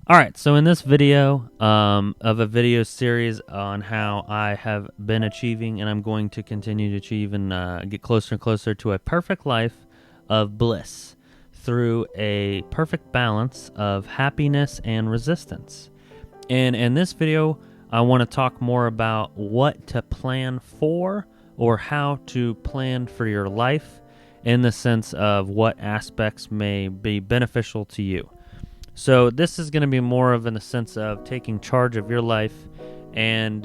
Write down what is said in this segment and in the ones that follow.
Alright, so in this video of a video series on how I have been achieving and I'm going to continue to achieve and get closer and closer to a perfect life of bliss through a perfect balance of happiness and resistance. And in this video, I want to talk more about what to plan for or how to plan for your life in the sense of what aspects may be beneficial to you. So this is going to be more of in the sense of taking charge of your life and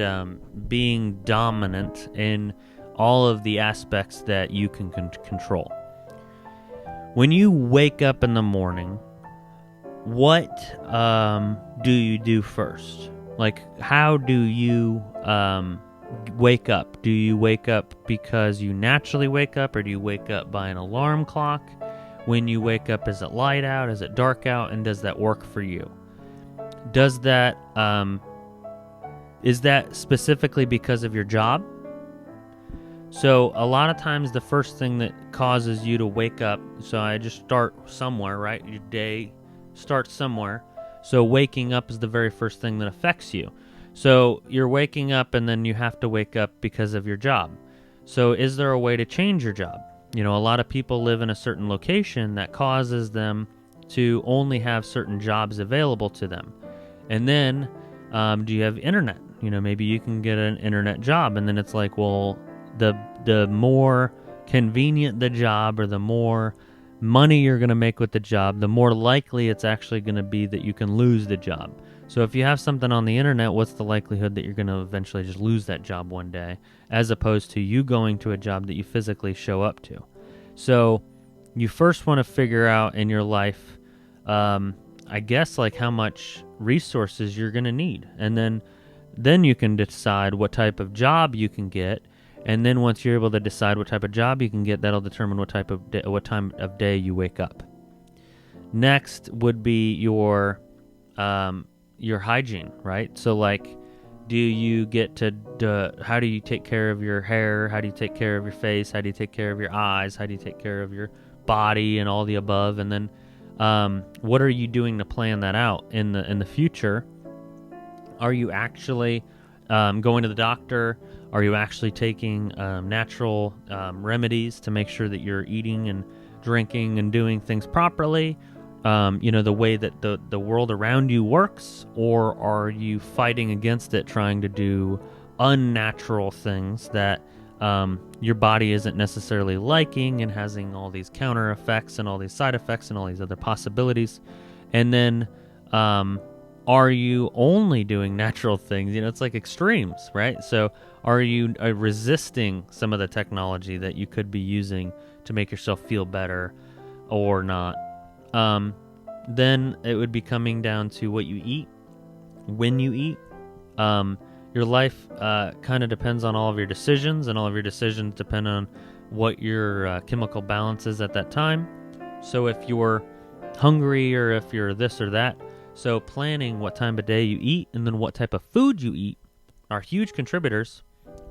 being dominant in all of the aspects that you can control. When you wake up in the morning, what do you do first? Like, how do you wake up? Do you wake up because you naturally wake up, or do you wake up by an alarm clock? When you wake up, is it light out? Is it dark out? And does that work for you? Does that, is that specifically because of your job? So a lot of times the first thing that causes you to wake up, so I just start somewhere, right? Your day starts somewhere. So waking up is the very first thing that affects you. So you're waking up and then you have to wake up because of your job. So is there a way to change your job? You know, a lot of people live in a certain location that causes them to only have certain jobs available to them. And then, do you have internet? You know, maybe you can get an internet job, and then it's like, well, the more convenient the job or the more money you're going to make with the job, the more likely it's actually going to be that you can lose the job. So if you have something on the internet, what's the likelihood that you're going to eventually just lose that job one day, as opposed to you going to a job that you physically show up to? So you first want to figure out in your life, I guess, like how much resources you're going to need. And then you can decide what type of job you can get. And then once you're able to decide what type of job you can get, that'll determine what time of day you wake up. Next would be your hygiene, right? So like, do you get to, how do you take care of your hair? How do you take care of your face? How do you take care of your eyes? How do you take care of your body and all the above? And then what are you doing to plan that out in the future? Are you actually going to the doctor? Are you actually taking natural remedies to make sure that you're eating and drinking and doing things properly? The way that the world around you works? Or are you fighting against it, trying to do unnatural things that your body isn't necessarily liking and having all these counter effects and all these side effects and all these other possibilities? And then are you only doing natural things? It's like extremes, right? So are you resisting some of the technology that you could be using to make yourself feel better or not? Then it would be coming down to what you eat, when you eat. Your life kind of depends on all of your decisions, and all of your decisions depend on what your chemical balance is at that time. So if you're hungry or if you're this or that, so planning what time of day you eat and then what type of food you eat are huge contributors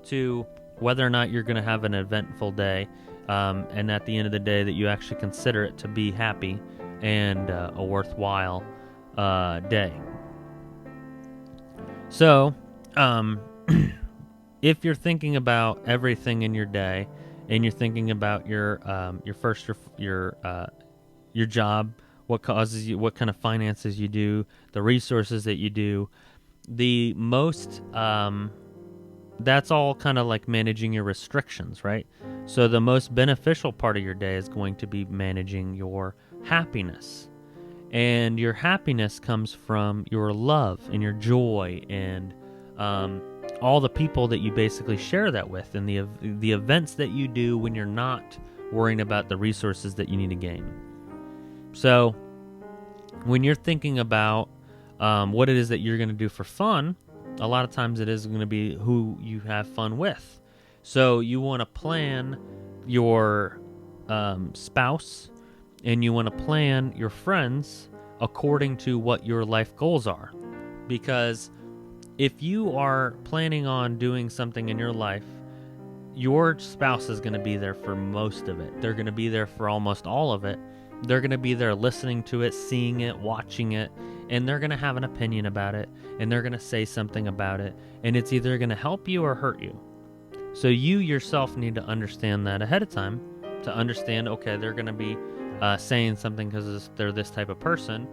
to whether or not you're going to have an eventful day, and at the end of the day that you actually consider it to be happy and a worthwhile day. So if you're thinking about everything in your day and you're thinking about your job, what causes you, what kind of finances you do, the resources that you do, the most that's all kind of like managing your restrictions, right? So the most beneficial part of your day is going to be managing your happiness. And your happiness comes from your love and your joy and all the people that you basically share that with, and the events that you do when you're not worrying about the resources that you need to gain. So when you're thinking about what it is that you're going to do for fun, a lot of times it is going to be who you have fun with. So you want to plan your spouse and you want to plan your friends according to what your life goals are. Because if you are planning on doing something in your life, your spouse is going to be there for most of it. They're going to be there for almost all of it. they're going to be there listening to it, seeing it, watching it, and they're going to have an opinion about it, and they're going to say something about it, and it's either going to help you or hurt you. So you yourself need to understand that ahead of time, to understand, okay, they're going to be saying something because they're this type of person,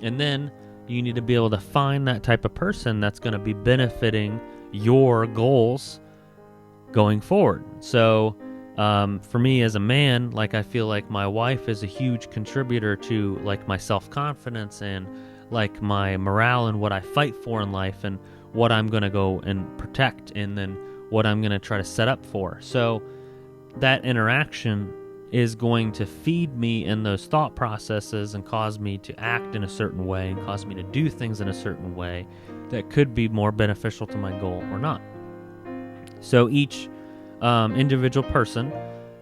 and then you need to be able to find that type of person that's going to be benefiting your goals going forward. So for me as a man, like, I feel like my wife is a huge contributor to like my self-confidence and like my morale and what I fight for in life and what I'm going to go and protect and then what I'm going to try to set up for. So that interaction is going to feed me in those thought processes and cause me to act in a certain way and cause me to do things in a certain way that could be more beneficial to my goal or not. So each individual person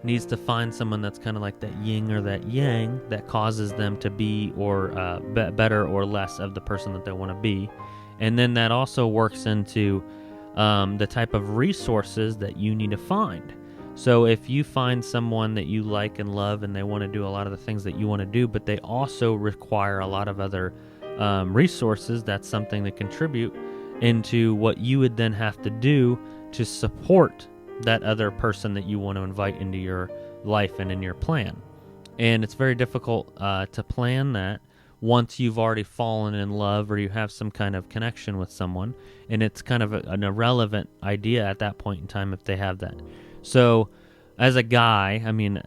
needs to find someone that's kind of like that yin or that yang that causes them to be or better or less of the person that they want to be. And then that also works into the type of resources that you need to find. So if you find someone that you like and love and they want to do a lot of the things that you want to do, but they also require a lot of other resources, that's something to contribute into what you would then have to do to support that other person that you want to invite into your life and in your plan. And it's very difficult to plan that once you've already fallen in love or you have some kind of connection with someone, and it's kind of an irrelevant idea at that point in time if they have that. So as a guy, I mean,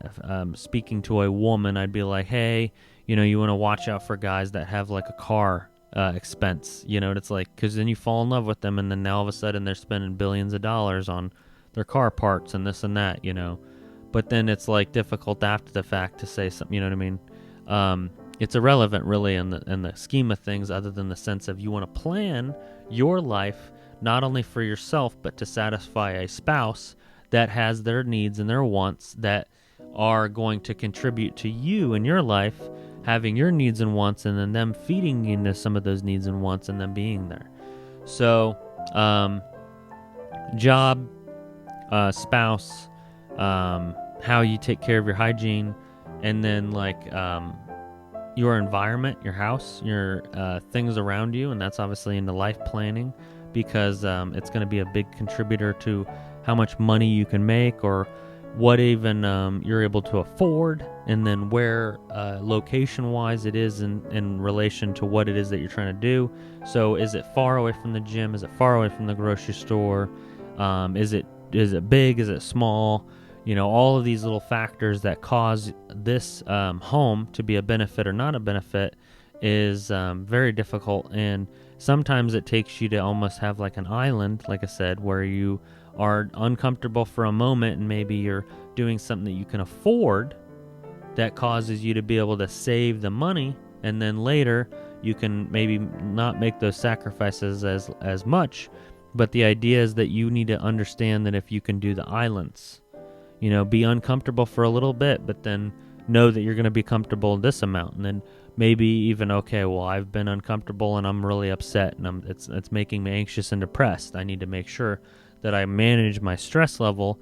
speaking to a woman, I'd be like, hey, you want to watch out for guys that have like a car expense, and it's like, because then you fall in love with them and then now all of a sudden they're spending billions of dollars on their car parts and this and that, but then it's like difficult after the fact to say something, you know what I mean? It's irrelevant really in the scheme of things, other than the sense of you want to plan your life not only for yourself but to satisfy a spouse that has their needs and their wants that are going to contribute to you in your life having your needs and wants, and then them feeding into some of those needs and wants and them being there. So job, spouse, how you take care of your hygiene, and then like your environment, your house, your things around you, and that's obviously into life planning, because it's going to be a big contributor to how much money you can make or what even you're able to afford, and then where location-wise it is in relation to what it is that you're trying to do. So is it far away from the gym? Is it far away from the grocery store? Is it big? Is it small? All of these little factors that cause this home to be a benefit or not a benefit is very difficult. And sometimes it takes you to almost have like an island, like I said, where you are uncomfortable for a moment and maybe you're doing something that you can afford that causes you to be able to save the money, and then later you can maybe not make those sacrifices as much. But the idea is that you need to understand that if you can do the islands, be uncomfortable for a little bit, but then know that you're going to be comfortable in this amount, and then maybe even, okay, well, I've been uncomfortable and I'm really upset and it's making me anxious and depressed. I need to make sure that I manage my stress level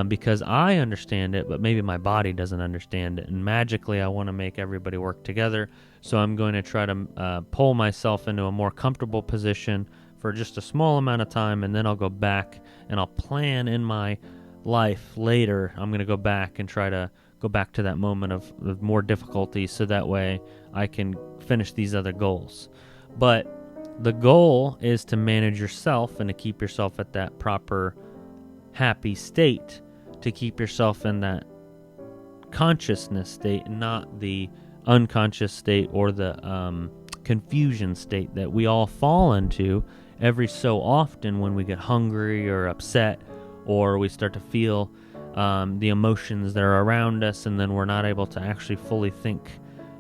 because I understand it, but maybe my body doesn't understand it. And magically, I want to make everybody work together. So I'm going to try to pull myself into a more comfortable position for just a small amount of time, and then I'll go back and I'll plan in my life later. I'm going to go back and try to go back to that moment of more difficulty, so that way I can finish these other goals. But the goal is to manage yourself and to keep yourself at that proper happy state, to keep yourself in that consciousness state, not the unconscious state or the confusion state that we all fall into every so often when we get hungry or upset, or we start to feel the emotions that are around us, and then we're not able to actually fully think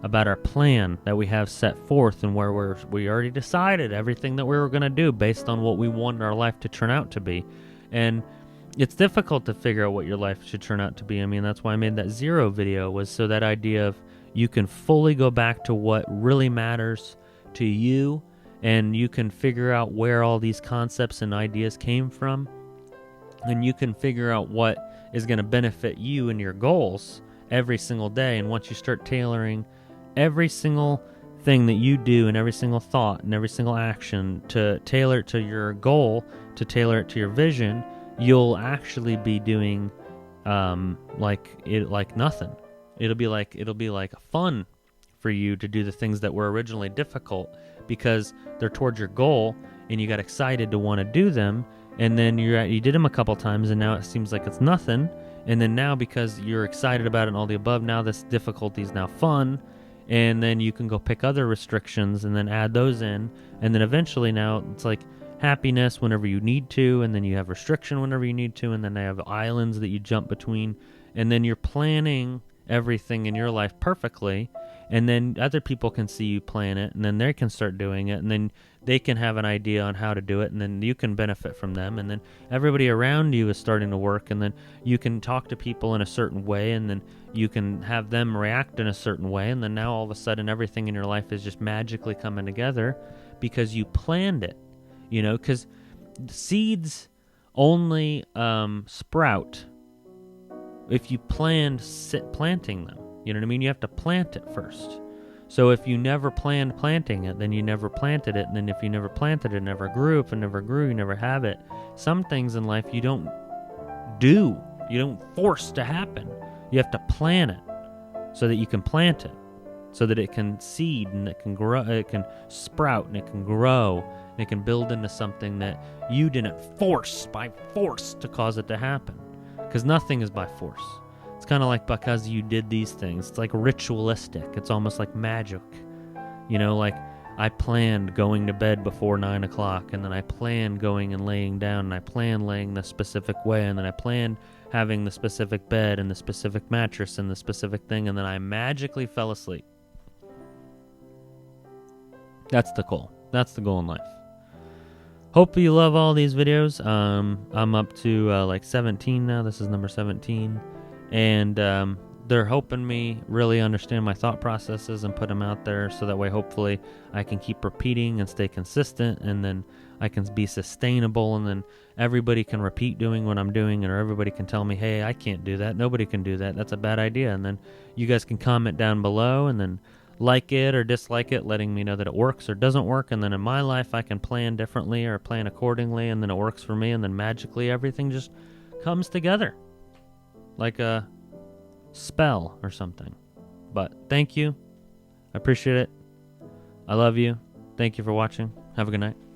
about our plan that we have set forth, and where we already decided everything that we were going to do based on what we wanted our life to turn out to be. And it's difficult to figure out what your life should turn out to be. I mean, that's why I made that zero video, was so that idea of you can fully go back to what really matters to you, and you can figure out where all these concepts and ideas came from, and you can figure out what is going to benefit you and your goals, every single day. And once you start tailoring every single thing that you do and every single thought and every single action to tailor it to your goal, to tailor it to your vision, you'll actually be doing like nothing. It'll be like fun for you to do the things that were originally difficult because they're towards your goal and you got excited to want to do them, and then you did them a couple times and now it seems like it's nothing, and then now because you're excited about it and all the above, now this difficulty is now fun, and then you can go pick other restrictions and then add those in, and then eventually now it's like happiness whenever you need to, and then you have restriction whenever you need to, and then they have islands that you jump between, and then you're planning everything in your life perfectly, and then other people can see you plan it, and then they can start doing it, and then they can have an idea on how to do it, and then you can benefit from them, and then everybody around you is starting to work, and then you can talk to people in a certain way, and then you can have them react in a certain way, and then now all of a sudden everything in your life is just magically coming together because you planned it, you know, because seeds only sprout if you planned planting them. You know what I mean? You have to plant it first. So if you never planned planting it, then you never planted it. And then if you never planted it, it never grew. If it never grew, you never have it. Some things in life you don't do. You don't force to happen. You have to plan it so that you can plant it, so that it can seed and it can grow, it can sprout and it can grow and it can build into something that you didn't force to cause it to happen. Because nothing is by force. It's kind of like because you did these things. It's like ritualistic. It's almost like magic. You know, like I planned going to bed before 9 o'clock, and then I planned going and laying down, and I planned laying the specific way, and then I planned having the specific bed and the specific mattress and the specific thing, and then I magically fell asleep. That's the goal. That's the goal in life. Hope you love all these videos. I'm up to like 17 now. This is number 17. And they're helping me really understand my thought processes and put them out there so that way hopefully I can keep repeating and stay consistent, and then I can be sustainable, and then everybody can repeat doing what I'm doing, or everybody can tell me, hey, I can't do that. Nobody can do that. That's a bad idea. And then you guys can comment down below and then like it or dislike it, letting me know that it works or doesn't work, and then in my life I can plan differently or plan accordingly, and then it works for me, and then magically everything just comes together like a spell or something. But thank you. I appreciate it. I love you. Thank you for watching. Have a good night.